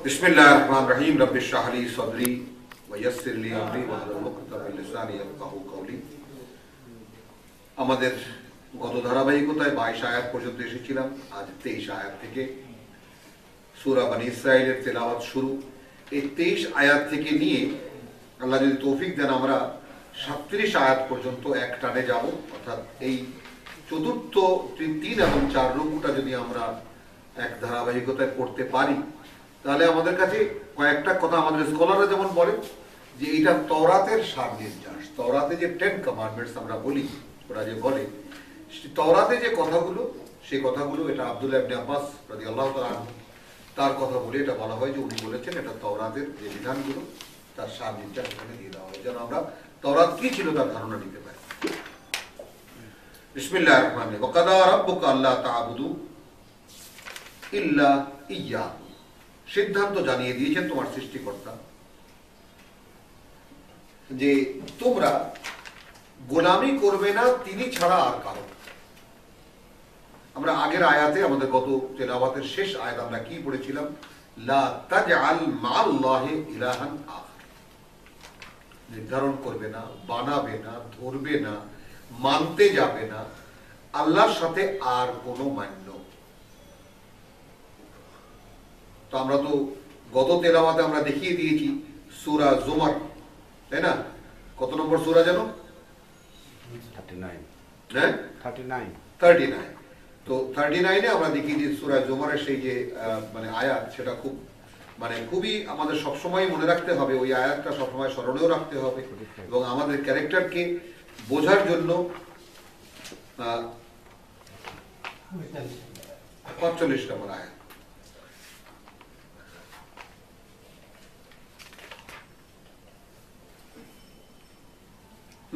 বিসমিল্লাহির রহমানির রহিম রব্বি ইশরাহ লি সাদরি ওয়া ইয়াসসির লি আমরি ওয়াহলুল উকদাতাম মিন লিসানি ইয়াফকাহু কওলি। আমাদের গত ধারাবাহিকতায় 22 আয়াত পর্যন্ত এসেছিলাম। আজ 23 আয়াত থেকে সূরা বনী ইসরাঈলের তেলাওয়াত শুরু। এই 23 আয়াত থেকে নিয়ে আল্লাহ যদি তৌফিক দেন আমরা 37 আয়াত পর্যন্ত এক টানে যাব। অর্থাৎ এই চতুর্থ 3 এবং 4 রুকুটা যদি আমরা এক ধারাবাহিকতায় পড়তে পারি তাহলে আমাদের কাছে কয়েকটা কথা আমাদের স্কলাররা যেমন বলেন যে এটা তওরাতের সারনির্যাস। তওরাতে যে 10 কমান্ডমেন্টস আমরা বলি, ওরা যে বলে তওরাতে যে কথাগুলো, সেই কথাগুলো এটা আব্দুল্লাহ ইবনে আব্বাস রাদিয়াল্লাহু তাআলা আনহু তার কথা বলে এটা বলা হয় যে উনি বলেছেন এটা তওরাতের যে বিধানগুলো তার সারনির্যাস এখানে দিয়ে দেওয়া হয়, যেন আমরা তওরাত কি ছিল তার ধারণা নিতে পারি। বিসমিল্লাহির রহমানির রহিম। ওয়া কাদা রাব্বুকা আল্লা তা'বুদু ইল্লা ইয়্যাহু। সিদ্ধান্ত জানিয়ে দিয়েছেন তোমার সৃষ্টিকর্তা যে তোমরা গোলামি করবে না তিনি ছাড়া আর কারো। আমরা আগের আয়াতে আমাদের গত তেলাওয়াতের শেষ আয়াত আমরা কি পড়েছিলাম? লা তাজআল মা'আল্লাহি ইলাহান আখার। নির্ধারণ করবে না, বানাবে না, ধরবে না, মানতে যাবে না আল্লাহর সাথে আর কোনো মান্য। তো আমরা তো গত তেলাওয়াতে আমরা দেখিয়ে দিয়েছি সূরা জুমার, তাই না? কত নম্বর সূরা যেন? 39 হ্যাঁ 39। তো 39-এ আমরা দেখিয়ে দিয়েছি সূরা জুমারের সেই যে মানে আয়াত, সেটা খুবই আমাদের সবসময় মনে রাখতে হবে। ওই আয়াতটা সবসময় স্মরণেও রাখতে হবে এবং আমাদের ক্যারেক্টারকে বোঝার জন্য 45 নম্বর আয়াত।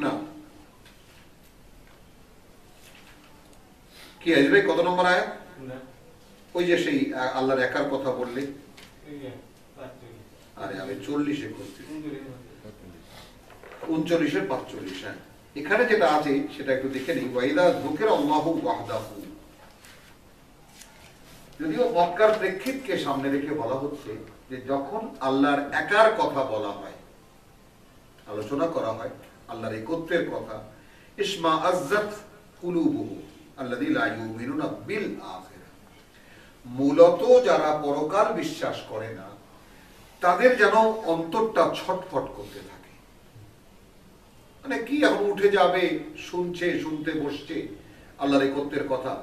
না কি আসবে? কত নম্বর আয়াত? ওই যে সেই আল্লাহর একার কথা বললে, আরে আমি 40-এ করছি, 39-এর 45। হ্যাঁ, এখানে যেটা আছে সেটা একটু দেখে নিই। ওয়াইদা যুকিরা আল্লাহু ওয়াহদাহু। যদিও মক্কার প্রেক্ষিতকে সামনে রেখে বলা হচ্ছে যে যখন আল্লাহর একার কথা বলা হয়, আলোচনা করা হয় আল্লাহর একত্বের কথা, ইসমা আজ্জাত কুলুবুহু আল্লাযী লা ইউমিনুনা বিল আখিরাহ। মূলত যারা পরকাল বিশ্বাস করে না তাদের যেন অন্তরটা ছটফট করতে থাকে। মানে কি এখন উঠে যাবে, শুনতে বসছে আল্লাহর একত্বের কথা,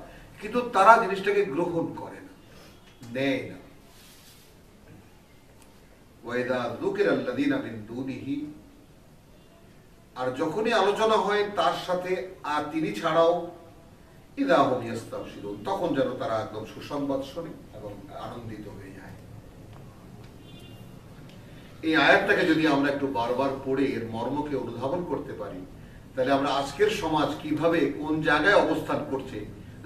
কিন্তু তারা জিনিসটাকে গ্রহণ করে না, নেয় না। ওয়াইদা যুকিরা আল্লাযীনা মিন দুনিহি, আর যখনই আলোচনা হয় তার সাথে আর তিনি ছাড়াও, ইযা হুম ইস্তাবশিরুন, তখন যেন তারা একদম সুসংবাদ শোনে এবং আনন্দিত হয়ে যায়। এই আয়াতটাকে যদি আমরা একটু বারবার পড়ে এর মর্মকে অনুধাবন করতে পারি তাহলে আমরা আজকের সমাজ কিভাবে কোন জায়গায় অবস্থান করছে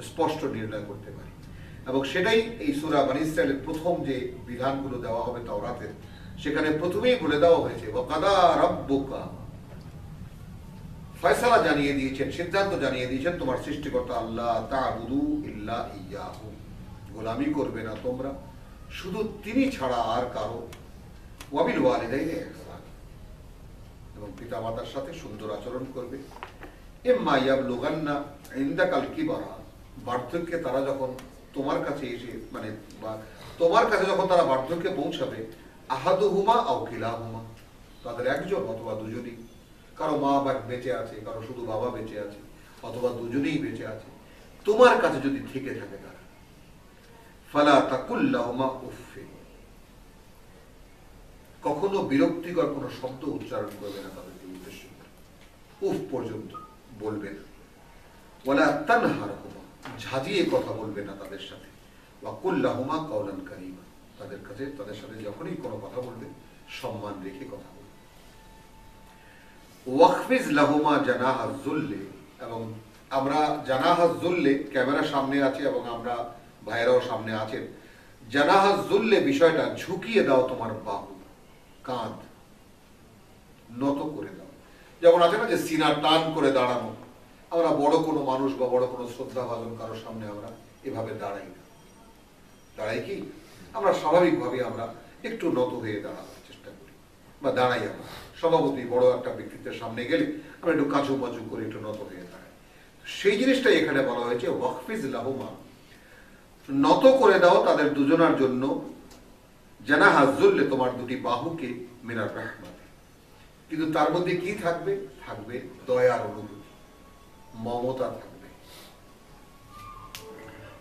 স্পষ্ট নির্ণয় করতে পারি। এবং সেটাই এই সূরা বনী ইসরাঈলের প্রথম যে বিধানগুলো দেওয়া হবে তাওরাতের, সেখানে প্রথমেই বলে দেওয়া হয়েছে ওয়া কাদা রাব্বুকা, ফয়সালা জানিয়ে দিয়েছেন, সিদ্ধান্ত জানিয়ে দিয়েছেন তোমার সৃষ্টিকর্তা আল্লাহ তা'বুদু ইল্লা ইয়্যাহু, গোলামি করবে না তোমরা শুধু তিনি ছাড়া আর কারো। ওয়া বিল ওয়ালিদাইনি ইহসান, এবং পিতামাতার সাথে সুন্দর আচরণ করবে। ইম্মা ইয়াবলুগান্না ইনদাকাল কিবারা, বার্ধক্যে তারা যখন তোমার কাছে এসে তোমার কাছে যখন তারা বার্ধক্যে পৌঁছাবে, আহাদুহুমা আও কিলাহুমা, তাদের একজন অথবা দুজনই, কারো মা বা বেঁচে আছে, কারো শুধু বাবা বেঁচে আছে, অথবা দুজনেই বেঁচে আছে, তোমার কাছে যদি থেকে থাকে তারা, ফালা তাকুল লাহুমা উফফিন, কখনো বিরক্তিকর কোনো শব্দ উচ্চারণ করবে না তাদেরকে উদ্দেশ্য করে, উফ পর্যন্ত বলবে না। ওয়ালা তানহারহুমা, ঝাঁজিয়ে কথা বলবে না তাদের সাথে। ওয়া কুল লাহুমা কাওলান কারীমা, তাদের সাথে যখনই কোনো কথা বলবে সম্মান রেখে কথা বলবে। ওয়াখফিজ লাহুমা জানাহা যুল্লি, এবং আমরা জানাহা যুল্লি, ক্যামেরা সামনে আছে এবং আমরা ভাইরাও সামনে আছেন, জানাহা যুল্লি বিষয়টা ঝুঁকিয়ে দাও তোমার বাহু, কাঁধ নত করে দাও। যেমন আছে না যে সিনা টান করে দাঁড়ানো, আমরা বড় কোনো মানুষ বা বড় কোনো শ্রদ্ধাভাজন কারোর সামনে আমরা এভাবে দাঁড়াই না। দাঁড়াই কি আমরা স্বাভাবিকভাবে আমরা একটু নত হয়ে দাঁড়ানোর চেষ্টা করি বা দাঁড়াই। আমরা সভাপতি বড় একটা ব্যক্তিত্বের সামনে গেলে আমরা একটু কাঁচু মাচু করে একটু নত হয়ে দাঁড়াই। সেই জিনিসটাই এখানে বলা হয়েছে ওয়াকফিজ লাহুমা, নত করে দাও তাদের দুজনার জন্য, জানাহা যুল্লি, তোমার দুটি বাহুকে, মিনার রাহমাতে। কিন্তু তার মধ্যে কি থাকবে? থাকবে দয়ার অনুভূতি, মমতা থাকবে।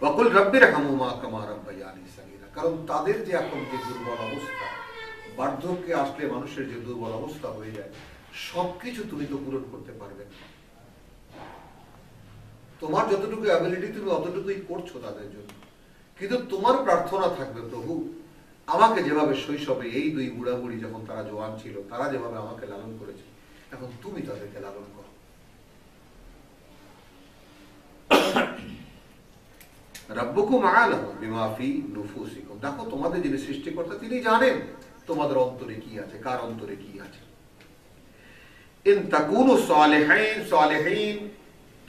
ওয়াকুল রাব্বিরহামহুমা কামা রাব্বায়ানি সাগীরা, কারণ তাদের যে এখন যে দুর্বল অবস্থা, বার্ধক্যে আসলে মানুষের যে দুর্বল অবস্থা হয়ে যায়, সবকিছু তুমি তো পূরণ করতে পারবে না। তোমার যতটুকু অ্যাবিলিটি তুমি অতটুকুই করছো তাদের জন্য, কিন্তু তোমার প্রার্থনা থাকবে, প্রভু আমাকে যেভাবে শৈশবে এই দুই বুড়া বুড়ি যখন তারা জওয়ান ছিল, তারা যেভাবে আমাকে লালন করেছে, এখন তুমি তাদেরকে লালন করো। রাব্বুকুম আ'লামু বিমা ফি নুফুসিকুম, দেখো তোমাদের যিনি সৃষ্টিকর্তা তিনি জানেন তোমাদের অন্তরে কি আছে, কার অন্তরে কি আছে। ইন তাকুনু সালিহিন,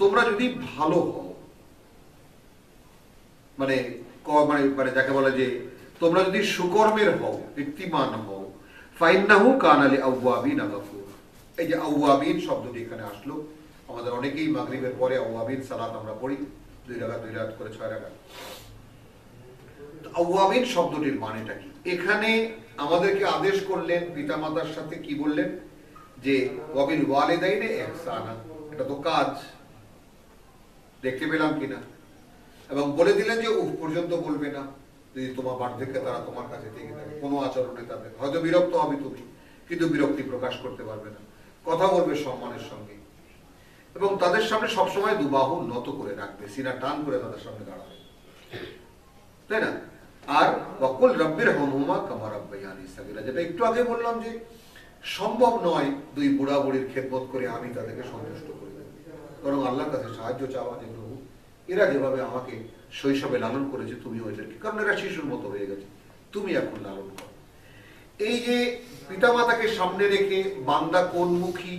তোমরা যদি ভালো হও, মানে মানে যাকে বলে যে তোমরা যদি সুকর্মের হও, কীর্তিমান হও, ফাইন্নাহু কানা লিআওয়াবিনা গফুরা। এই যে আওয়াবিন শব্দটি এখানে আসলো, আমাদের অনেকেই মাগরিবের পরে আওয়াবিন সালাত আমরা পড়ি, 2 রাকাত করে 6 রাকাত। আওয়াবিন শব্দটির মানেটা কি? এখানে আমাদেরকে আদেশ করলেন পিতামাতার সাথে কি বললেন? যে ওয়াবিল ওয়ালিদাইনে ইহসানা, এটা তো কাজ, দেখতে পেলাম কিনা, এবং বলে দিলেন যে উফ পর্যন্ত বলবে না, যদি তোমার বার্ধক্যে তারা তোমার কাছে থেকে থাকে, কোনো আচরণে তাদের হয়তো বিরক্ত হবে তুমি, কিন্তু বিরক্তি প্রকাশ করতে পারবে না, কথা বলবে সম্মানের সঙ্গে, এবং তাদের সামনে সবসময় দুবাহু নত করে রাখবে, সিনা টান করে তাদের সামনে দাঁড়াবে, তাই না? আর ওয়াকুল রাব্বিরহামহুমা কামা রাব্বায়ানি সাগীরা, যেটা একটু আগে বললাম যে সম্ভব নয় দুই বুড়া বুড়ির খেদমত করে আমি তাদেরকে সন্তুষ্ট করে দেব, বরং আল্লাহর কাছে সাহায্য চাওয়া যে প্রভু এরা যেভাবে আমাকে শৈশবে লালন করেছে তুমিও এদেরকে, কারণ এরা শিশুর মতো হয়ে গেছে, তুমি এখন লালন করো। এই যে পিতামাতাকে সামনে রেখে বান্দা কোন মুখী?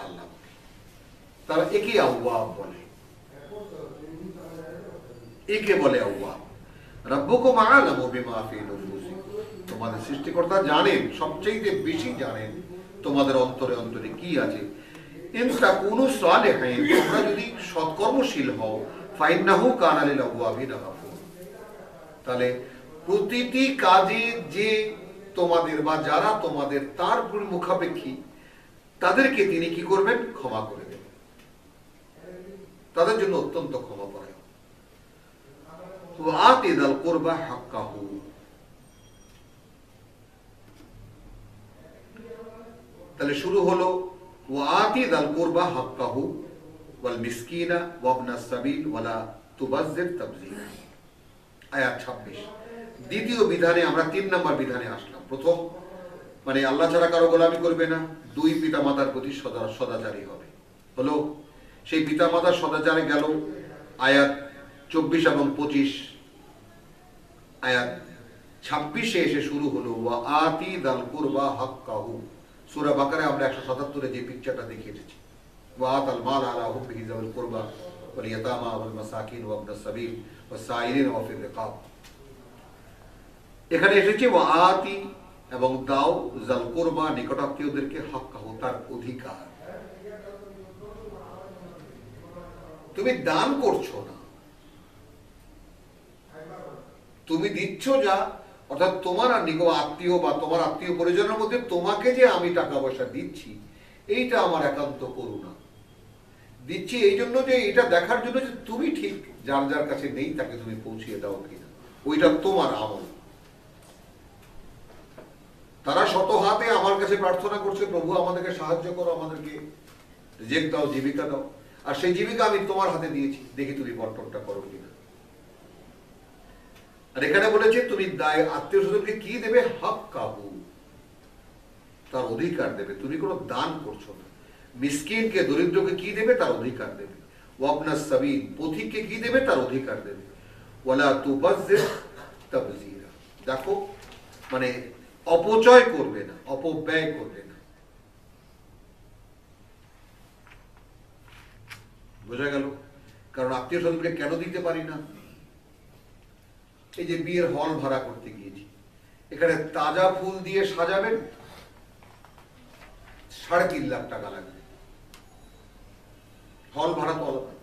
আল্লাহ, তারা একে আওয়াব বলে, একে বলে আওয়াব। রাব্বুকুম আ'লামু বিমা ফি নুফুসিকুম, তোমাদের সৃষ্টিকর্তা জানেন, সবচেয়ে বেশি জানেন তোমাদের অন্তরে অন্তরে কি আছে। ইন তাকুনু সালিহিন, তোমরা যদি সৎকর্মশীল হও, ফাইন্নাহু কানা লিল আওয়াবিনা গফুর, তাহলে প্রতিটি কাজে যে তোমাদের বা যারা তোমাদের তার মুখাপেক্ষী, তাদেরকে তিনি কি করবেন? ক্ষমা করে দেবেন, তাদের জন্য অত্যন্ত ক্ষমা পরায়ণ। ওয়াতি যাল কুরবা হাক্কাহু, তাহলে শুরু হলো ওয়াতি যাল কুরবা হাক্কাহু ওয়াল মিসকিনা ওয়াবনাস সাবিল ওয়ালা তুবাজ্জির তাবযীরা, আয়াত 26। দ্বিতীয় বিধানে আমরা 3 নম্বর বিধানে আসলাম। প্রথম মানে আল্লাহ ছাড়া কারো গোলামি করবে না, 2 পিতামাতার প্রতি সদাচারী হবে, হলো সেই পিতামাতার সদাচারে গেল আয়াত 24 এবং 25। আয়াত 26 এসে শুরু হলো ওয়াতি যাল কুরবা হাক্কাহু। সূরা বাকারায় আমরা 177 যে পিকচারটা দেখে এসেছি, ওয়াতাল মাল আলা হুব্বিহি যাওয়াল কুরবা ওয়াল ইয়াতামা ওয়াল মাসাকিন ওয়াবনাস সাবিল ওয়াসাইরিন ওয়া ফির রিকাব। এখানে এসেছে ওয়াতি এবং দাও যাল কুরবা, নিকটাত্মীয়দেরকে, হাক্কাহু, তার অধিকার। তুমি দান করছো না, তুমি দিচ্ছ যা, অর্থাৎ তোমার আত্মীয় বা তোমার আত্মীয় পরিজনের মধ্যে তোমাকে যে আমি টাকা পয়সা দিচ্ছি, এইটা আমার একান্ত করুণা। দিচ্ছি এই জন্য যে এটা দেখার জন্য যে তুমি ঠিক যার যার কাছে নেই তাকে তুমি পৌঁছিয়ে দাও কিনা, ওইটা তোমার আমল। তারা শত হাতে আমার কাছে প্রার্থনা করছে, প্রভু আমাদেরকে সাহায্য করো, আমাদেরকে রিজিক দাও, জীবিকা দাও, আর সেই জীবিকা আমি তোমার হাতে দিয়েছি, দেখি তুমি বর্তনটা করো কিনা। আর এখানে বলেছে তুমি আত্মীয় স্বজনকে কি দেবে? হাক্কাহু, তার অধিকার দেবে। তুমি কোনো দান করছো না। মিসকিনকে, দরিদ্রকে কি দেবে? তার অধিকার দেবে। ওয়াবনাস সাবিল, পথিককে কি দেবে? তার অধিকার দেবে। ওয়ালা তুবাজ্জির তাবযীরা, দেখো মানে অপচয় করবে না, অপব্যয় করবে না। বোঝা গেল? কারণ আত্মীয় স্বজনকে কেন দিতে পারি না? এই যে বিয়ের হল ভাড়া করতে গিয়েছি, এখানে তাজা ফুল দিয়ে সাজাবেন 3.5 লাখ টাকা লাগবে। হল ভাড়া তো আলাদা,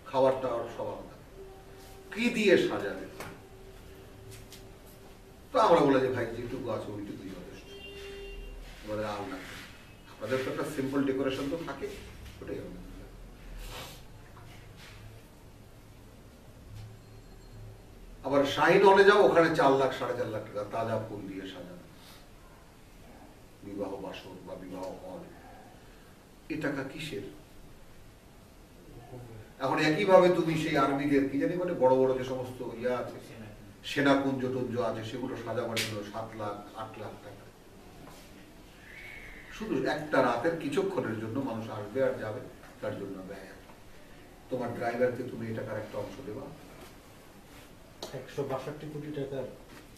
খাবারটা সব আলাদা, কি দিয়ে সাজাবেন? তো আমরা বলে যে ভাই যেটুকু আছে ওইটুকুই যথেষ্ট, আমাদের আর না। আপনাদের তো একটা সিম্পল ডেকোরেশন তো থাকে, ওটাই হবে। আবার শাহিন হলে যাও, ওখানে 4 লাখ 4.5 লাখ টাকা তাজা ফুল দিয়ে সাজানো বিবাহ বাসর বা বিবাহ হল। এ টাকা কিসের? এখন একইভাবে তুমি সেই আর্মিদের কি জানি মানে বড় বড় যে সমস্ত ইয়া আছে, সেনাকুঞ্জ টুঞ্জ আছে, সেগুলো সাজাবার জন্য 7 লাখ 8 লাখ টাকা। শুধু একটা রাতের কিছুক্ষণের জন্য মানুষ আসবে আর যাবে, তার জন্য ব্যয়। তোমার ড্রাইভারকে তুমি এই টাকার একটা অংশ দেবা। 162 কোটি টাকার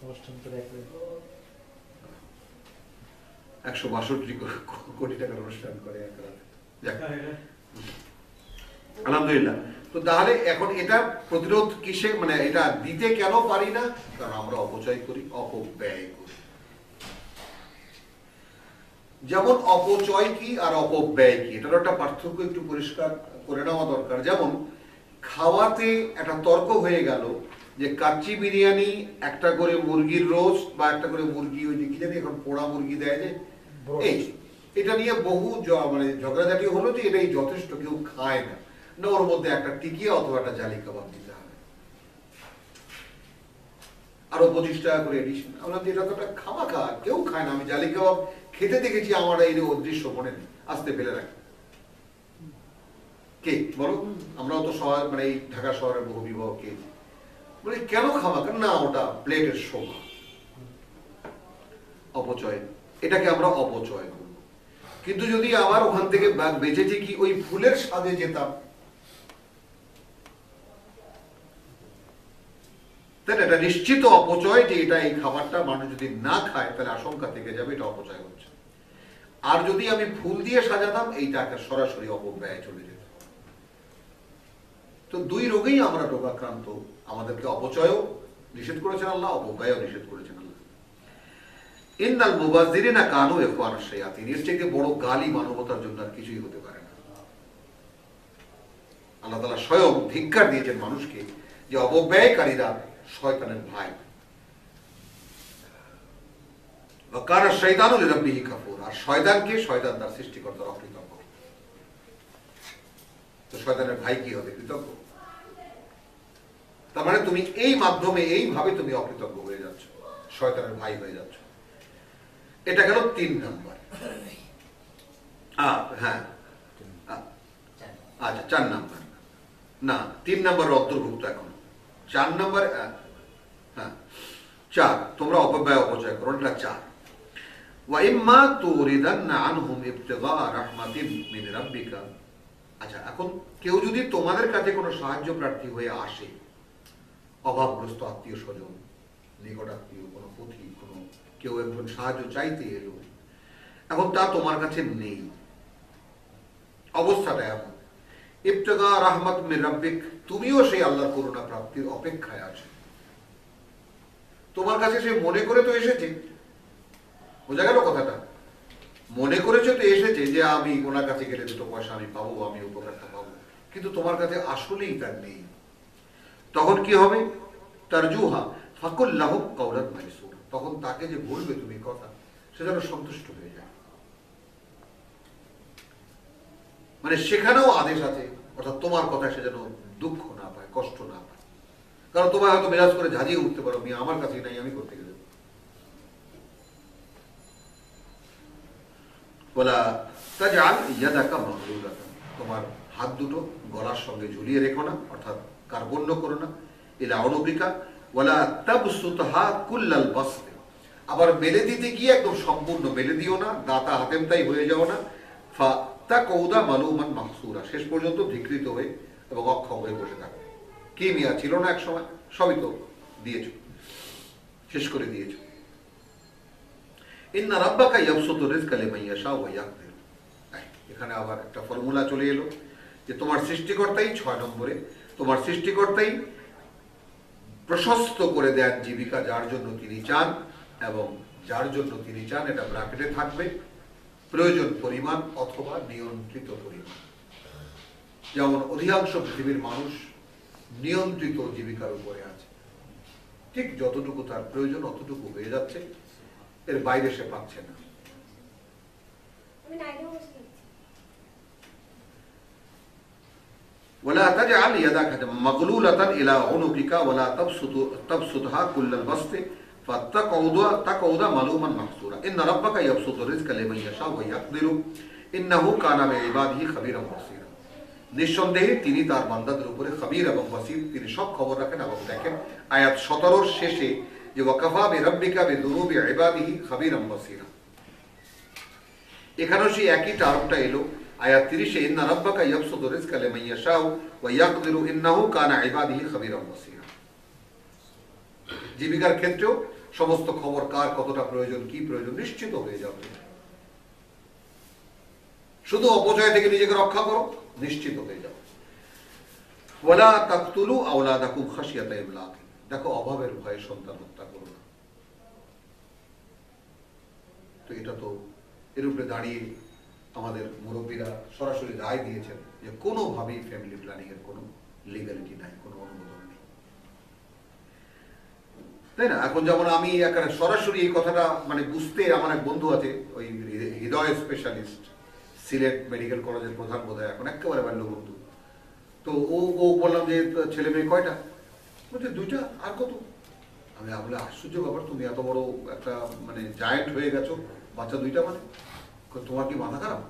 অনুষ্ঠান করে 162 কোটি টাকার অনুষ্ঠান করে এক রাতে। আলহামদুলিল্লাহ। তো তাহলে এখন এটা প্রতিরোধ কিসে, মানে এটা দিতে কেন পারি না? কারণ আমরা অপচয় করি, অপব্যয় করি। যেমন অপচয় কি আর অপব্যয় কি, এটার একটা পার্থক্য একটু পরিষ্কার করে নেওয়া দরকার। যেমন খাওয়াতে একটা তর্ক হয়ে গেল যে কাচ্চি বিরিয়ানি, একটা করে মুরগির রোস্ট বা একটা করে মুরগি ওই যে কি জানি এখন পোড়া মুরগি দেয় যে, এই এটা নিয়ে বহু মানে ঝগড়াঝাটি হলো যে এটাই যথেষ্ট, কেউ খায় না, না ওর মধ্যে একটা টিকিয়া অথবা একটা জালি কাবাব দিতে হবে, আরো 25 টাকা করে এডিশন। আমরা এটা তো একটা খাওয়া কেউ খায় না। আমি জালি কাবাব খেতে দেখেছি, আমার এই অদৃশ্য মনে নেই, আসতে ফেলে রাখি। কে বলো? আমরাও তো শহর মানে এই ঢাকা শহরের বহু বিবাহ খেয়েছি, মানে কেন খাওয়া? না ওটা প্লেটের শোভা, অপচয়। এটাকে আমরা অপচয় করব। কিন্তু যদি আবার ওখান থেকে বেঁচেছি কি ওই ফুলের স্বাদে যেতাম, তাহলে এটা নিশ্চিত অপচয় যে এটা এই খাবারটা মানুষ যদি না খায় তাহলে আশঙ্কা থেকে যাবে এটা অপচয় হচ্ছে। আর যদি আমি ফুল দিয়ে সাজাতাম এইটাকে সরাসরি অপব্যয় চলে যেত। তো দুই রোগেই আমরা রোগাক্রান্ত। আমাদেরকে অপচয়ও নিষেধ করেছেন আল্লাহ, অপব্যয়ও নিষেধ করেছেন আল্লাহ। ইন্নাল মুবাজ্জিরিনা কানু ইখওয়ানাশ শায়াতিন, এর থেকে বড় গালি মানবতার জন্য আর কিছুই হতে পারে না। আল্লাহ তাআলা স্বয়ং ধিক্কার দিয়েছেন মানুষকে যে অপব্যয়কারীরা শয়তানের ভাই। ওয়া কানা শাইতানু লিরাব্বিহি কাফুর, আর শয়তানকে শয়তান তার সৃষ্টিকর্তার অকৃতজ্ঞ। তো শয়তানের ভাই কি হবে? কৃতজ্ঞ। তার মানে তুমি এই মাধ্যমে এইভাবে তুমি অকৃতজ্ঞ হয়ে যাচ্ছ, শয়তানের ভাই হয়ে যাচ্ছ। এটা গেল 3 নাম্বার। হ্যাঁ আচ্ছা 4 নাম্বার না, 3 নাম্বার অন্তর্ভুক্ত এখন। 4 নাম্বার, হ্যাঁ 4, তোমরা অপব্যয় অপচয় করো, এটা 4। ওয়া ইম্মা তুরিদান্না আনহুম ইবতিগা রাহমাতিন মিন রাব্বিকা। আচ্ছা, এখন কেউ যদি তোমাদের কাছে কোনো সাহায্য প্রার্থী হয়ে আসে, অভাবগ্রস্ত আত্মীয় স্বজন, নিকট আত্মীয়, কোনো পথিক, কোনো কেউ একজন সাহায্য চাইতে এলো, এখন তা তোমার কাছে নেই, অবস্থাটা এমন, ইবতিগা রাহমাত মিন রাব্বিক, তুমিও সেই আল্লাহর করুণা প্রাপ্তির অপেক্ষায় আছো। তোমার কাছে সে মনে করে তো এসেছে, বোঝা গেল কথাটা? মনে করেছে তো এসেছে যে আমি ওনার কাছে গেলে 2 পয়সা আমি পাবো, আমি উপকারটা পাবো, কিন্তু তোমার কাছে আসলেই তার নেই। তখন কি হবে? তারজুহা ফাকুল লাহু কাওলান মাইসুরা, তখন তাকে যে বলবে তুমি কথা, সে যেন সন্তুষ্ট হয়ে যায়। মানে সেখানেও আদেশ আছে, অর্থাৎ তোমার কথা সে যেন দুঃখ না পায়, কষ্ট না পায়। কারণ তোমার হয়তো মেজাজ করে ঝাঁঝিয়ে উঠতে পারো, আমি আমার কাছেই নাই, আমি করতে গেলে। ওয়ালা তাজআল ইয়াদাকা মাগলুলাতান, তোমার হাত দুটো গলার সঙ্গে ঝুলিয়ে রেখো না, অর্থাৎ কার্পণ্য করো না। ইলা উনুবিকা ওয়ালা তাবসুতহা কুল্লাল বাসত, আবার মেলে দিতে গিয়ে একদম সম্পূর্ণ মেলে দিও না, দাতা হাতেম তাই হয়ে যাও না। ফাতাকুদা মালুমান মাহসুরা, শেষ পর্যন্ত ধিকৃত হয়ে এবং অক্ষম হয়ে বসে থাকো। কি মিয়া ছিল না এক সময়? সবই তো দিয়েছো, শেষ করে দিয়েছো। ইন্না রাব্বাকা ইয়াবসুতু রিজকা লিমান ইয়াশা ওয়া ইয়াকদির, এখানে আবার একটা ফর্মুলা চলে এলো যে তোমার সৃষ্টিকর্তাই 6 নম্বরে, তোমার সৃষ্টিকর্তাই প্রশস্ত করে দেন জীবিকা যার জন্য তিনি চান, এবং যার জন্য তিনি চান এটা ব্র্যাকেটে থাকবে প্রয়োজন পরিমাণ অথবা নিয়ন্ত্রিত পরিমাণ। যেমন অধিকাংশ পৃথিবীর মানুষ নিয়ন্ত্রিত জীবিকার উপরে আছে, ঠিক যতটুকু তার প্রয়োজন অতটুকু হয়ে যাচ্ছে, এর বাইরে সে পাচ্ছে না। ولا تجعل يدك مغلولة إلى عنقك ولا تبسطها كل البسط فتقعد ملوما محسورا إن ربك يبسط الرزق لمن يشاء ويقدر إنه كان بعباده خبيرا بصيرا। নিঃসন্দেহে তিনি তার বান্দাদের উপরে খবীর এবং বসীর, তিনি সব খবর রাখেন এবং দেখেন। আয়াত 17 শেষে যে ওয়াকাফা বিরাব্বিকা বিযুনুবি ইবাদিহি খবীরাম বসীরা, এখানেও সেই একই টার্মটা এলো। আয়াত 30 ইন্না রাব্বাকা ইয়াবসুতু রিজকা লিমান ইয়াশাউ ওয়া ইয়াকদিরু ইন্নাহু কানা ইবাদিহি খবীরাম বসীরা। জীবিকার ক্ষেত্রেও সমস্ত খবর কার কতটা প্রয়োজন, কি প্রয়োজন নিশ্চিত হয়ে যাবে। শুধু অপচয় থেকে নিজেকে রক্ষা করো, নিশ্চিত হয়ে যাও। ওয়ালা তাকতুলু আওলাদাকুম খাশিয়াতা ইমলাক, দেখো অভাবের ভয়ে সন্তান হত্যা করো না। তো এটা তো এর উপরে দাঁড়িয়ে আমাদের মুরব্বীরা সরাসরি রায় দিয়েছেন যে কোনোভাবেই ফ্যামিলি প্ল্যানিং এর কোনো লিগ্যালিটি নাই, কোনো অনুমোদন নেই, তাই না? এখন যেমন আমি এখানে সরাসরি এই কথাটা মানে বুঝতে, আমার এক বন্ধু আছে ওই হৃদয় স্পেশালিস্ট, সিলেট মেডিকেল কলেজের প্রধান বোধহয়, এখন একেবারে বাল্য বন্ধু। তো ও বললাম যে ছেলে মেয়ে কয়টা? বলছে 2টা। আর কত? আমি বলে আশ্চর্য ব্যাপার, তুমি এত বড় একটা মানে জায়েন্ট হয়ে গেছো, বাচ্চা 2টা মানে? তোমার কি মাথা খারাপ?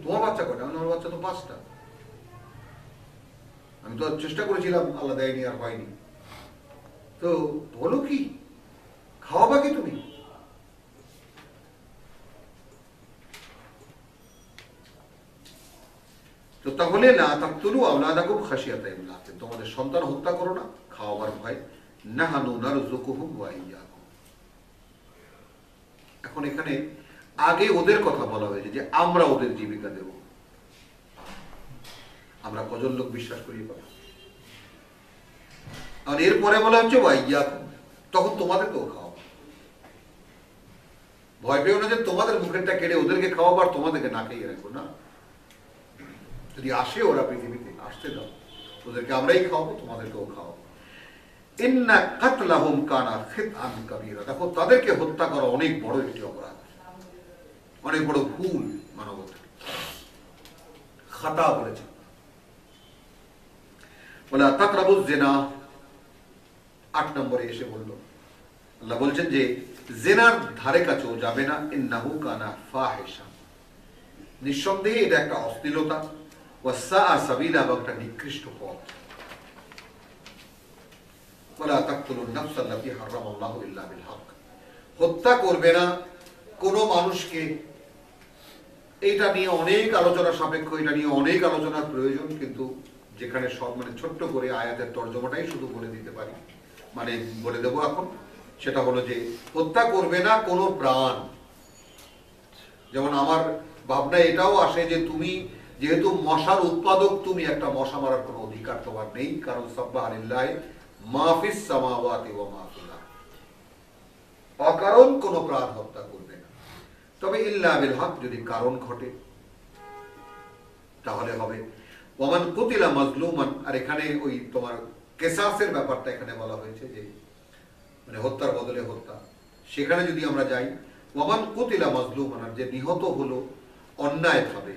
তোমার বাচ্চা কয়টা? আমার বাচ্চা তো 5টা। আমি তো চেষ্টা করেছিলাম, আল্লাহ দেয়নি, আর হয়নি। তো বলো কি, খাওয়াবা কি তুমি? তো তাহলে না তাকতুলু আওলাদাকুম খাশিয়াতা ইমলাক, তোমাদের সন্তান হত্যা করো না খাওয়াবার ভয়। নাহানু নারযুকুহুম ওয়া ইয়্যাকুম। এখন এখানে আগে ওদের কথা বলা হয়েছে যে আমরা ওদের জীবিকা দেব। আমরা কজন লোক বিশ্বাস করি পাবো? আর এরপরে বলা হচ্ছে ওয়া ইয়্যাকুম, তখন তোমাদেরকেও খাওয়াবো। ভয় পেও না যে তোমাদের মুখেরটা কেড়ে ওদেরকে খাওয়াবো আর তোমাদেরকে না খেয়ে রাখবো, না। যদি আসে ওরা পৃথিবীতে, আসতে দাও, ওদেরকে আমরাই খাওয়াবো, তোমাদেরকেও খাওয়াবো। ইন্না কাতলাহুম কানা খিতআন কাবীরা, দেখো তাদেরকে হত্যা করা অনেক বড় একটি অপরাধ, অনেক বড় ভুল মানবতা, খাতা বলেছে। ওয়ালা তাকরাবুজ জিনা, 8 নম্বরে এসে বলল, আল্লাহ বলছেন যে জিনার ধারে কাছেও যাবে না। ইন্নাহু কানা ফাহিশা, নিঃসন্দেহে এটা একটা অশ্লীলতা। ওয়াসআ সাবিলা, এবং একটা নিকৃষ্ট পথ। ওয়ালা তাকতুলুন নাফসা আল্লাতী হারামাল্লাহু ইল্লা বিল হক, হত্যা করবে না কোনো মানুষকে। এটা নিয়ে অনেক আলোচনা সাপেক্ষ, এটা নিয়ে অনেক আলোচনার প্রয়োজন, কিন্তু যেখানে সব মানে ছোট্ট করে আয়াতের তর্জমাটাই শুধু বলে দিতে পারি, মানে বলে দেবো এখন। সেটা হলো যে হত্যা করবে না কোনো প্রাণ। যেমন আমার ভাবনা এটাও আসে যে তুমি যেহেতু মশার উৎপাদক, তুমি একটা মশা মারার কোনো অধিকার তোমার নেই, কারণ সাব্বাহা লিল্লাহি মা ফিস সামাওয়াতি ওয়া মা ফিল আরদ। অকারণ কোনো প্রাণ হত্যা করবে না, তবে ইল্লা বিল হক, যদি কারণ ঘটে তাহলে হবে। ওয়ামান কুতিলা মাজলুমান, আর এখানে ওই তোমার কেসাসের ব্যাপারটা এখানে বলা হয়েছে যে মানে হত্যার বদলে হত্যা। সেখানে যদি আমরা যাই, ওয়ামান কুতিলা মাজলুমান, আর যে নিহত হলো অন্যায়ভাবে,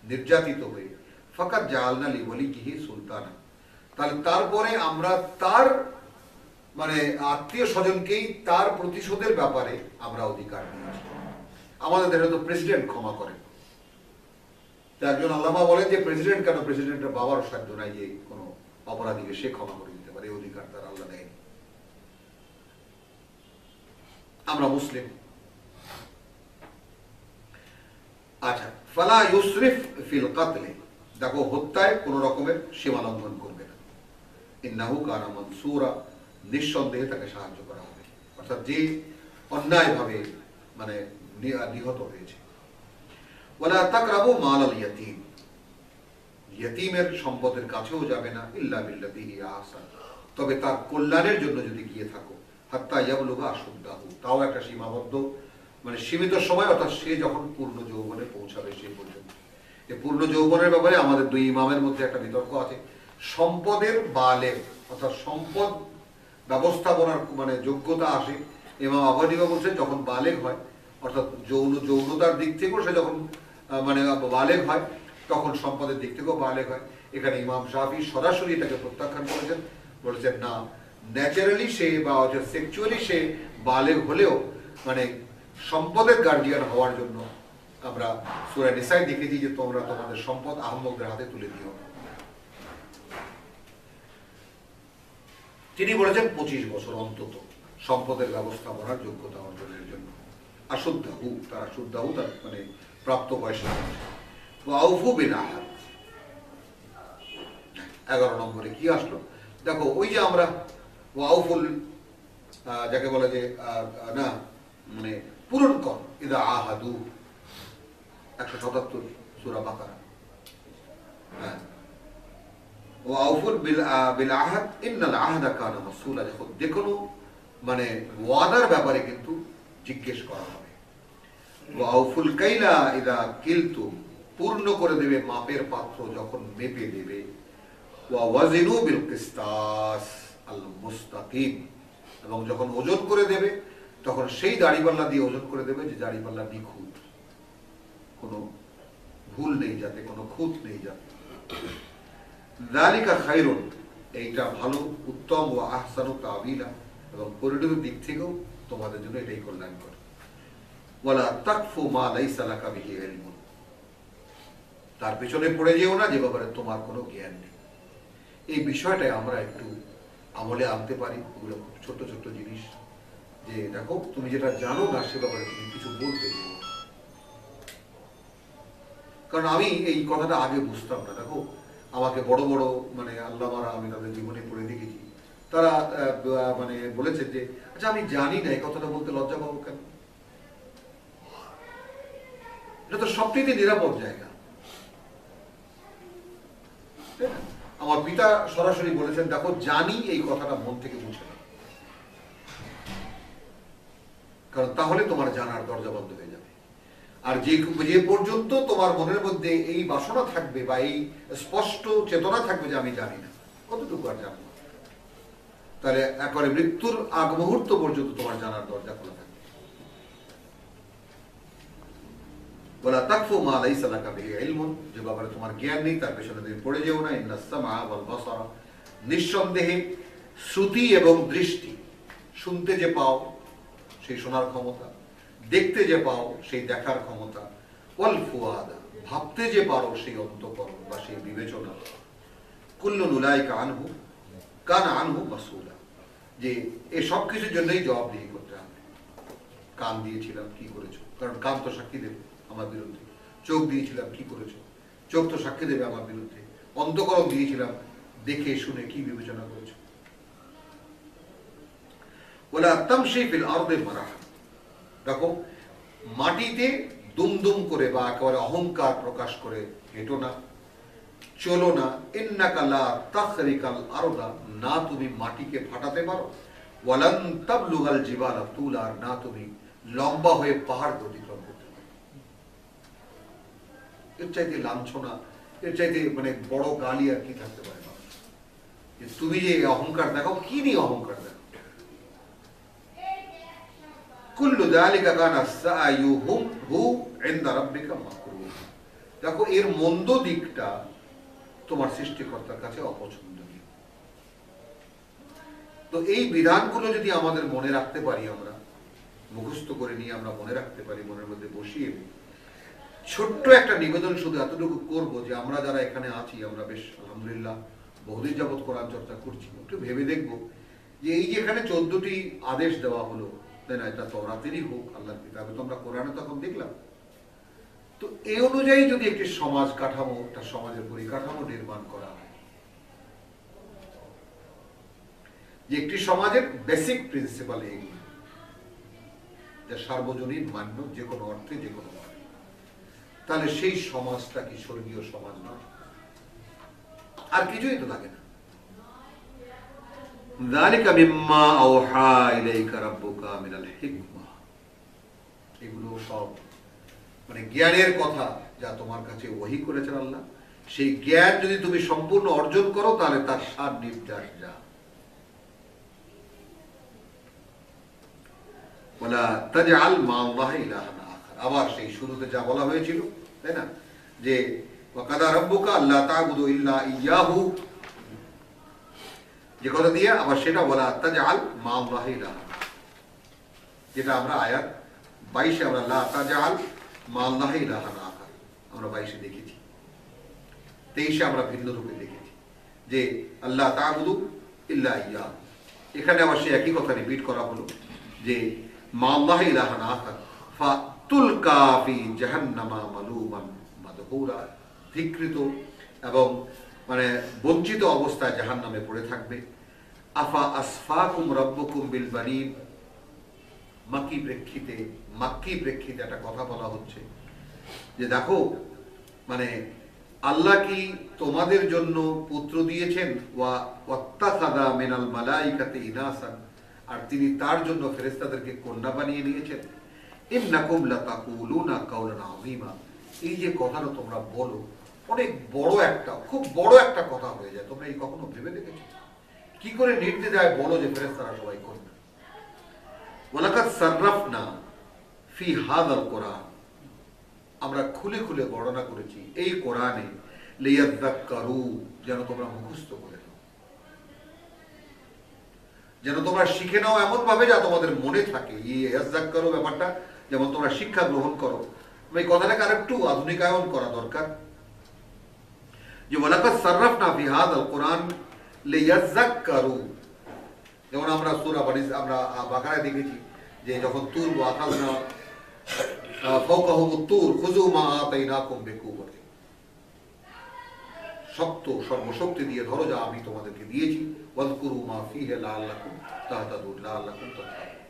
নির্যাতিত হয়ে, ফাকাদ জাআলনা লিওয়ালিহি সুলতানা, তাহলে তারপরে আমরা তার মানে আত্মীয় স্বজনকেই তার প্রতিশোধের ব্যাপারে আমরা অধিকার দিয়েছি। আমাদের দেশে তো প্রেসিডেন্ট ক্ষমা করেন। একজন আল্লামা বলেন যে প্রেসিডেন্ট কেন, প্রেসিডেন্টের বাবারও সাধ্য নাই যে কোনো অপরাধীকে সে ক্ষমা করে দিতে পারে, এই অধিকার তার আল্লাহ দেয়নি। আমরা মুসলিম। আচ্ছা, ফালা ইউসরিফ ফিল কাতলে, দেখো হত্যায় কোন রকমের সীমা লঙ্ঘন করবে না। ইন্নাহু কানা মানসুরা, নিঃসন্দেহে তাকে সাহায্য করা হবে, অর্থাৎ যে অন্যায়ভাবে মানে নিহত হয়েছে। ওয়ালা তাকরাবু মালাল ইয়াতীম, ইয়াতীমের সম্পদের কাছেও যাবে না। ইল্লা বিল্লাতি হিয়া আহসান, তবে তার কল্যাণের জন্য যদি গিয়ে থাকো। হাত্তা ইয়াবলুগা আশুদ্দাহু, তাও একটা সীমাবদ্ধ মানে সীমিত সময়, অর্থাৎ সে যখন পূর্ণ যৌবনে পৌঁছাবে সেই পর্যন্ত। এই পূর্ণ যৌবনের ব্যাপারে আমাদের দুই ইমামের মধ্যে একটা বিতর্ক আছে। সম্পদের বালেগ অর্থাৎ সম্পদ ব্যবস্থাপনার মানে যোগ্যতা আসে, ইমাম আবু হানিফা বলছেন যখন বালেগ হয়, অর্থাৎ যৌনতার দিক থেকেও সে যখন মানে বালেগ হয়, তখন সম্পদের দিক থেকেও বালেগ হয়। এখানে ইমাম শাফি সরাসরি এটাকে প্রত্যাখ্যান করেছেন, বলেছেন না, ন্যাচারালি সে বা সেক্সুয়ালি সে বালেগ হলেও মানে সম্পদের গার্ডিয়ান হওয়ার জন্য আমরা সূরা নিসায় দেখেছি যে তোমরা তোমাদের সম্পদ আহম্মকদের হাতে তুলে দিও। তিনি বলেছেন 25 বছর অন্তত সম্পদের ব্যবস্থাপনার যোগ্যতা অর্জনের জন্য। আশুদ্ধাহু, তারা শুদ্ধাহু তার মানে প্রাপ্ত বয়সে। আউফু বিল আহাদ, 11 নম্বরে কি আসলো দেখো, ওই যে আমরা ওয়াউফুল যাকে বলে যে না মানে পূরণ কর, ইদা আহাদু 177 সূরা বাকারা। হ্যাঁ, ওয়াউফুল বিল আহাদ ইন্নাল আহদা কানা মাসউলা, দেখুন মানে ওয়াদার ব্যাপারে কিন্তু জিজ্ঞেস করা হবে। ওয়াউফুল কাইলা ইদা কিলতুম, পূর্ণ করে দেবে মাপের পাত্র যখন মেপে দেবে। ওয়া ওয়াজিনু বিল কিসতাস আল মুস্তাকিম, এবং যখন ওজন করে দেবে তখন সেই দাড়িপাল্লা দিয়ে ওজন করে দেবে যে দাড়িপাল্লা নিখুঁত, কোনো ভুল নেই যাতে, কোনো খুঁত নেই যাতে। যালিকা খায়রুন, এইটা ভালো, উত্তম, ও আহসানু তাবিলা, এবং পরিণতির দিক থেকেও তোমাদের জন্য এটাই কল্যাণকর। ওয়ালা তাকফু মা লাইসা লাকা বিহি ইলমুন, তার পেছনে পড়ে যেও না যে ব্যাপারে তোমার কোনো জ্ঞান নেই। এই বিষয়টাই আমরা একটু আমলে আনতে পারি। ওগুলো খুব ছোট ছোট জিনিস, যে দেখো তুমি যেটা জানো না সে ব্যাপারে তুমি কিছু বলতে যেও না। কারণ আমি এই কথাটা আগে বুঝতাম না। দেখো আমাকে বড় বড় মানে আল্লামারা আমি তাদের জীবনে পড়ে দেখেছি, তারা মানে বলেছে যে আচ্ছা আমি জানি না, এই কথাটা বলতে লজ্জা পাবো কেন? এটা তো সবচেয়ে নিরাপদ জায়গা। আমার পিতা সরাসরি বলেছেন দেখো জানি, এই কথাটা মন থেকে মুছে না, কারণ তাহলে তোমার জানার দরজা বন্ধ হয়ে যাবে। আর যে পর্যন্ত তোমার মনের মধ্যে এই বাসনা থাকবে বা এই স্পষ্ট চেতনা থাকবে যে আমি জানি না, কতটুকু আর জানবো, তাহলে একবারে মৃত্যুর আগ মুহূর্ত পর্যন্ত তোমার জানার দরজা খোলা থাকবে। ওয়ালা তাকফু মা লাইসা লাকা বিহি ইলমুন, যে ব্যাপারে তোমার জ্ঞান নেই তার পেছনে তুমি পড়ে যেও না। ইন্নাস সামআ ওয়াল বাসারা, নিঃসন্দেহে শ্রুতি এবং দৃষ্টি, শুনতে যে পাও সেই শোনার ক্ষমতা, দেখতে যে পাও সেই দেখার ক্ষমতা, ওয়াল ফুয়াদা, ভাবতে যে পারো সেই অন্তঃকরণ বা সেই বিবেচনা, কুল্লুন উলাইকা আনহু কানা আনহু মাসউলা, যে এই সব কিছুর জন্যই জবাবদিহি করতে হবে। কান দিয়েছিলাম কি করেছো, কারণ কান তো সাক্ষী দেবে আমার বিরুদ্ধে। চোখ দিয়েছিলাম কি করেছো, চোখ তো সাক্ষী দেবে আমার বিরুদ্ধে। অন্তঃকরণ দিয়েছিলাম, দেখে শুনে কি বিবেচনা করেছো। ওয়ালা তামশি ফিল আরদি মারাহা, দেখো মাটিতে দুমদুম করে বা একেবারে অহংকার প্রকাশ করে হেঁটো না, চলো না। ইন্নাকা লা তাখরিকাল আরদা, না তুমি মাটিকে ফাটাতে পারো। ওয়ালান তাবলুগাল জিবালা তুলা, আর না তুমি লম্বা হয়ে পাহাড় অতিক্রম করতে পারো। এর চাইতে লাঞ্ছনা, এর চাইতে মানে বড় গালি আর কি থাকতে পারে? তুমি যে অহংকার দেখাও, কি নিয়ে অহংকার দেখাও? কুল্লু যালিকা কানা সায়ুহুম হু ইনদা রাব্বিকা মাকরুহ, দেখো এর মন্দ দিকটা তোমার সৃষ্টিকর্তার কাছে অপছন্দনীয়। তো এই বিধানগুলো যদি আমাদের মনে রাখতে পারি, আমরা মুখস্থ করে নিয়ে আমরা মনে রাখতে পারি, মনের মধ্যে বসিয়ে নিই। ছোট্ট একটা নিবেদন শুধু এতটুকু করবো যে আমরা যারা এখানে আছি, আমরা বেশ আলহামদুলিল্লাহ বহুদিন যাবৎ কোরআন চর্চা করছি, একটু ভেবে দেখবো যে এই যে এখানে 14টি আদেশ দেওয়া হলো, তাই না, এটা তওরাতেরই হোক, আল্লাহর কিতাবে তো আমরা কোরআনে তখন দেখলাম। তো এই অনুযায়ী যদি একটি সমাজ কাঠামো, একটা সমাজের পরিকাঠামো নির্মাণ করা হয়, যে একটি সমাজের বেসিক প্রিন্সিপাল এগুলো, যা সার্বজনীন মান্য যে কোনো অর্থে যে কোনো ভাবে, তাহলে সেই সমাজটা কি স্বর্গীয় সমাজ নয়? আর কিছুই তো লাগে না। যালিকা মিম্মা আওহা ইলাইকা রাব্বুকা মিনাল হিকমা। এগুলো সব মানে জ্ঞানের কথা যা তোমার কাছে ওহী করেছেন আল্লাহ। সেই জ্ঞান যদি তুমি সম্পূর্ণ অর্জন করো তাহলে তার সার নির্যাস যা। ওয়ালা তাজআল মা'আল্লাহি ইলাহান আখার। আবার সেই শুরুতে যা বলা হয়েছিল, তাই না, যে ওয়া কাদা রাব্বুকা আল্লা তা'বুদু ইল্লা ইয়াহু, যে কথা দিয়ে আবার সেটা বলা তাজআল মা'আল্লাহি ইলাহান, যেটা আমরা আয়াত 22 আমরা লা তাজআল মা'আল্লাহি ইলাহান আখার আমরা 22 দেখেছি। 23 আমরা ভিন্ন রূপে দেখেছি যে আল্লাহ তা'বুদু ইল্লা ইয়াহু। এখানে আবার সেই একই কথা রিপিট করা হলো যে মা'আল্লাহি ইলাহান আখার ফাতুলকা ফি জাহান্নামা মালুমান মাদহুরা, ধিক্কৃত এবং মানে বঞ্চিত অবস্থায় জাহান্নামে পড়ে থাকবে। আফা আসফাকুম রাব্বুকুম বিল বানিন, মাক্কি প্রেক্ষিতে একটা কথা বলা হচ্ছে যে দেখো মানে আল্লাহ কি তোমাদের জন্য পুত্র দিয়েছেন, ওয়া ওয়াত্তাখাযা মিনাল মালাইকাতি ইনাসান, আর তিনি তার জন্য ফেরেশতাদেরকে কন্যা বানিয়ে নিয়েছেন। ইন্নাকুম লাতাকুলুনা কাওলান আযীমা, এই যে কথাটা তোমরা বলো অনেক বড় একটা, খুব বড় একটা কথা হয়ে যায়। তোমরা এই কখনো ভেবে দেখেছো কি করে নির্দ্বিধায় বলো যে ফেরেশতারা সবাই কন্যা? ওয়ালাকাদ সাররাফনা ফি হাযাল কোরআন, আমরা খুলে খুলে বর্ণনা করেছি এই কোরআনে, লিয়াযাক্কারু, যেন তোমরা মুখস্থ করে নাও, যেন তোমরা শিখে নাও এমন ভাবে যা তোমাদের মনে থাকে। ইয়াযাক্কারু ব্যাপারটা যেমন তোমরা শিক্ষা গ্রহণ করো, এই কথাটাকে আরেকটু আধুনিকায়ন করা দরকার। যে ওয়ালাকাদ সাররাফনা ফি হাযাল কোরআন লিয়াযাক্কারু, যেমন আমরা সূরা আমরা বাকারায় দেখেছি যে যখন তুর ওয়াখাযনা ফাওকাহুমুত তুর খুযু মা আতাইনাকুম বিকুওয়াতি, শক্ত সর্বশক্তি দিয়ে ধরো যা আমি তোমাদেরকে দিয়েছি। ওয়াযকুরু মা ফীহি লাআল্লাকুম তাহতাদুন, লাআল্লাকুম তাহতাদুন।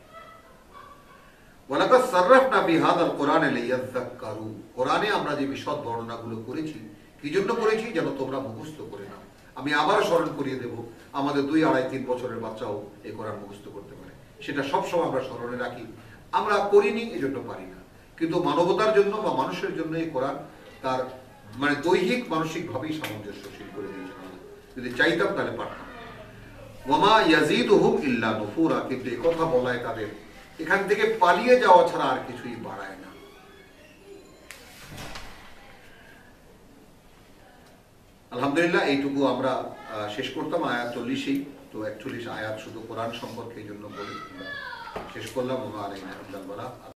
ওয়ালাকাদ সাররাফনা ফি হাযাল কোরআনি লিয়াযাক্কারু, কোরআনে আমরা যে বিশদ বর্ণনাগুলো করেছি কি জন্য করেছি? যেন তোমরা মুখস্থ করে নাও। আমি আবার স্মরণ করিয়ে দেব, আমাদের 2, 2.5, 3 বছরের বাচ্চাও এই কোরআন মুখস্থ করতে পারে, সেটা সবসময় আমরা স্মরণে রাখি। আমরা করিনি এজন্য পারি না, কিন্তু মানবতার জন্য বা মানুষের জন্য এই কোরআন তার মানে দৈহিক মানসিকভাবেই সামঞ্জস্যশীল করে দিয়েছেন আল্লাহ। যদি চাইতাম তাহলে পারতাম। ওয়ামা ইয়াজিদুহুম ইল্লা নুফুরা, কিন্তু এই কথা বলায় তাদের এখান থেকে পালিয়ে যাওয়া ছাড়া আর কিছুই বাড়ায় না। আলহামদুলিল্লাহ, এইটুকু আমরা শেষ করতাম আয়াত 40-এই। তো 41 আয়াত শুধু কোরআন সম্পর্কে এই জন্য বলে শেষ করলাম। ওয়া আলাইনা আল বালাগ।